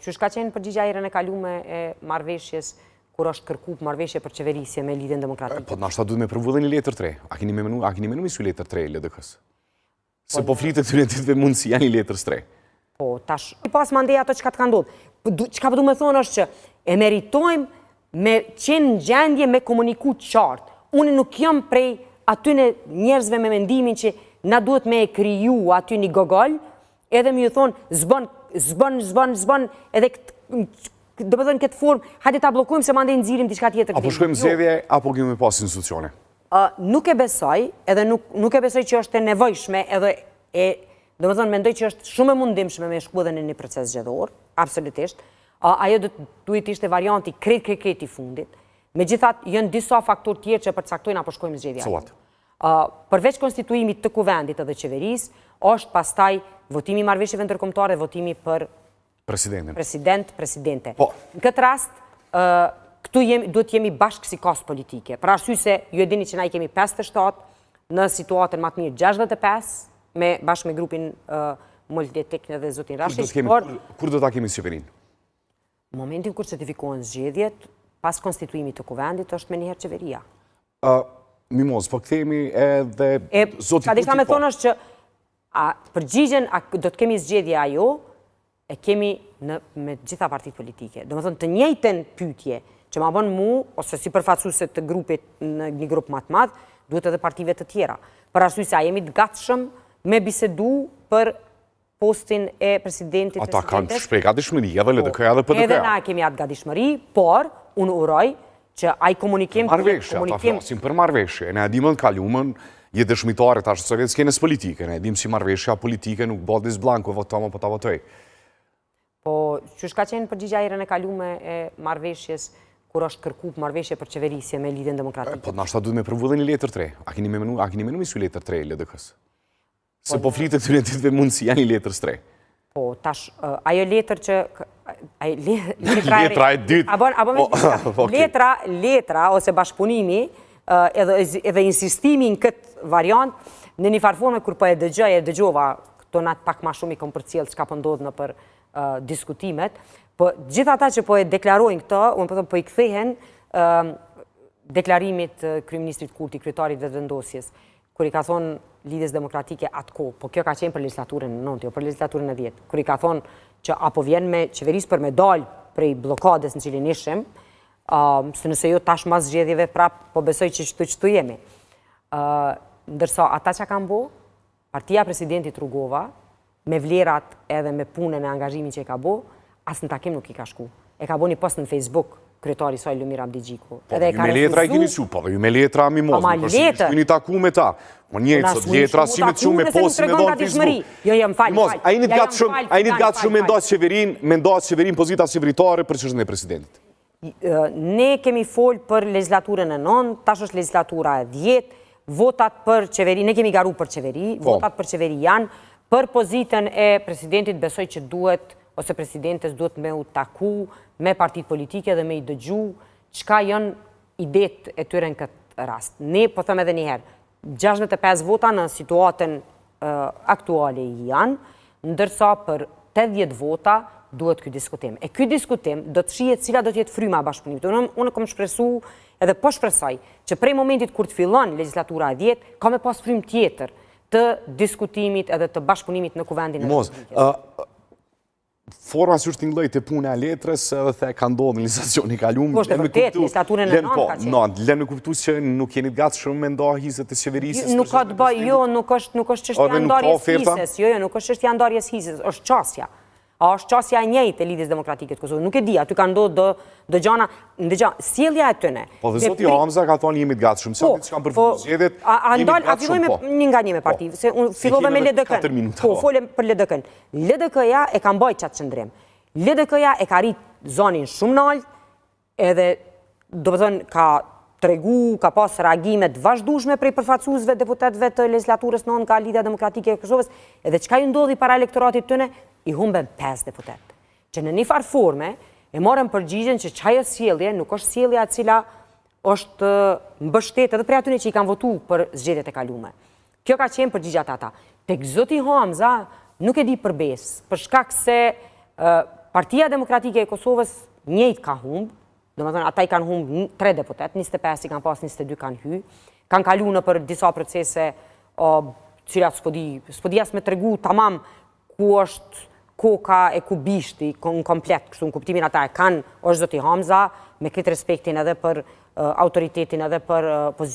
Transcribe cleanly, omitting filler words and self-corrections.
që shka qenë përgjigja erën e kalume e marrëveshjes, kur është kërkuar marrëveshje për qeverisje me Lidhjen Demokratike? Po nashta duhet me provu dhe një letër 3. A keni menu mi su letër 3 LDK-s? Se po flitë të ditëve mund si janë një letër 3. Po, tash, pas mandej ato që ka të ka ndodhë. Që ka përdu me thonë është që e meritojmë me qenë në gjendje me komuniku qartë. Unë nuk jam prej atyne njerëzve me mendimin që na duhet me e kriju aty një gogol, edhe mi ju thonë zbën, edhe do më thënë këtë formë, hajde ta blokujmë se mandej nëzirim diçka tjetër. Apo shkojmë zgjedhje, apo kemi pas institucione? Nuk e besoj, edhe nuk e besoj që është e nevojshme, edhe do më thënë mendoj që është shumë e mundimshme me shku edhe në një proces zgjedhor, absolutisht. Ajo duhet ishte varianti krejt i fundit. Megjithatë, janë disa faktorë tjerë që përcaktojnë apo shkojmë zgjedhje. Cilat? Përveç konstituimit të kuvendit edhe qeverisë, është pastaj votimi i marrëveshjeve ndërkombëtare, votimi për presidente. Në këtë rast, këtu duhet jemi bashkë si kas politike. Për arsye se ju e dini që na i kemi 57, në situatën më të mirë 65, bashkë me grupin Multitek dhe zotin Rashić. Kur do ta kemi qeverinë? Në momentin kur certifikohen zgjedhjet, pas konstituimit të kuvendit, është me njëherë qeveria. Mimoz, po këthemi edhe zoti Kurti po. Me thonë është që përgjigjen do të kemi zgjedhje ajo, e kemi me gjitha partit politike. Do më thonë të njëjtën pyetje që ma bën mu, ose si përfaqësuese të grupit në një grup më të madh, duhet edhe partive të tjera. Për arsye se a jemi të gatshëm me bisedu për postin e presidentit të Ata kanë shprej gatishmëri, edhe LDK-ja edhe PDK-ja. Edhe na kemi atë gatishmëri, por unë uroj që ai komunikim... Marrëveshje, ata flasin për marrëveshje. Ne edhimën kalumën, je dëshmitare të ashtë sovjetskene politike. Ne edhim si marrëveshja politike nuk bodis blanko, votama po ta votoj. Po, që shka qenë përgjigja erën e kalume e marrëveshjes, kur është kërkuar marrëveshje për qeverisje me Lidhjen Demokratike? Po, nashta duhet me provu dhe një letër 3. A keni menu mi su letër 3 LDK-s? Se po flitë të ditëve mund si janë një letër 3. Po, tash, ajo letër që... Letra e dytë. Letra ose bashkëpunimi edhe insistimi në këtë variant, në një farforme kur po e dëgjova, këto natë pak ma shumë i kom përcjellë çka po ndodhë në për diskutimet, po gjithë ata që po e deklarojnë këto, unë po i kthehen deklarimit kryeministrit Kurti, kryetarit vetëvendosjes, kur i ka thonë Lidhjes Demokratike atë kohë, po kjo ka qenë për legislaturën e 9, jo për legislaturën e 10, kur i ka thonë që apo vjen me qeverisë për me dalë prej blokades në cilin ishim, se nëse jo tash mas zgjedhjeve prap, po besoj që qëtu jemi. Ndërsa ata që kanë bo, partia presidentit Rugova, me vlerat edhe me punën e angazhimin që e ka bo, asë në takim nuk i ka shku. E ka bo një post në Facebook, kryetari saj Lumir Abdi Gjiku. Po, ju me letra i keni su, po, ju me letra Mimoz, nuk është një taku me ta. Po njëtë, sot letra si me të shumë me posti me do në Facebook. Jo, më falj. Mimoz, a i një gatë shumë me ndosë qeverin pozita qeveritare për çështën e presidentit? Ne kemi folë për legislaturën e 9, tash është legislatura e 10, votat për qeveri, ne kemi garu për qeveri, votat për qeveri janë, për pozitën e presidentit besoj që duhet, ose presidentes duhet me u taku, me partit politike dhe me i dëgju, çka janë idet e tyre në këtë rast. Ne, po thëmë edhe njëherë, 65 vota në situatën aktuale janë, ndërsa për 80 vota duhet ky diskutim. E ky diskutim do të shihet cila do të jetë fryma e bashkëpunimit. Unë kam shpresu edhe po shpresoj që prej momentit kur të fillon legislatura e 10, ka me pas frymë tjetër të diskutimit edhe të bashkëpunimit në kuvendin e Republikës. Forma si është t'ingloj të pune a letrës edhe the ka ndodhë në legislacion i kalumë. Po është e vërtet, legislaturën e 9 ka qenë. Lenë me kuptu që nuk jeni gatë shumë me ndohë hizet e qeverisës? Nuk ka të bëj, jo, nuk është çështja ndarjes hizes, jo, nuk është çështja ndarjes hizes, është qasja. A është qasja e njëjtë e Lidhjes Demokratike të Kosovës. Nuk e di, aty ka ndodhë dë gjana, sjellja e tyne. Po dhe zoti Hamza ka thonë jemi të gatshëm, se që kanë përfunduar zgjedhjet, jemi të gatshëm, po. Një nga një me parti, se unë fillove me LDK-n. Po, folem për LDK-n. LDK-ja e ka mbajtur qatë qëndrim. LDK-ja e ka rritë zonin shumë nalt, edhe do të thënë ka tregu, ka pas reagimet vazhdueshme prej përfaqësuesve deputetëve të legislaturës 9 nga Lidhja Demokratike e Kosovës, edhe çka ju ndodhi para elektoratit tyne, i humben 5 deputet. Që në një farë forme e morën përgjigjen që çajo sjellje nuk është sjellja e cila është mbështet edhe prej atyre që i kanë votuar për zgjedhjet e kaluara. Kjo ka qenë përgjigja ata. Tek zoti Hamza nuk e di për besë, për shkak se Partia Demokratike e Kosovës njëjtë ka humbë, do më thënë, ata i kanë humbë 3 deputet, 25 i kanë pas, 22 kanë hy, kanë kalu në për disa procese, cilat s'podi as me të regu tamam ku është koka e ku bishti, në komplet, kështu në kuptimin ata e kanë, është zoti Hamza, me këtë respektin edhe për autoritetin edhe për pozicionin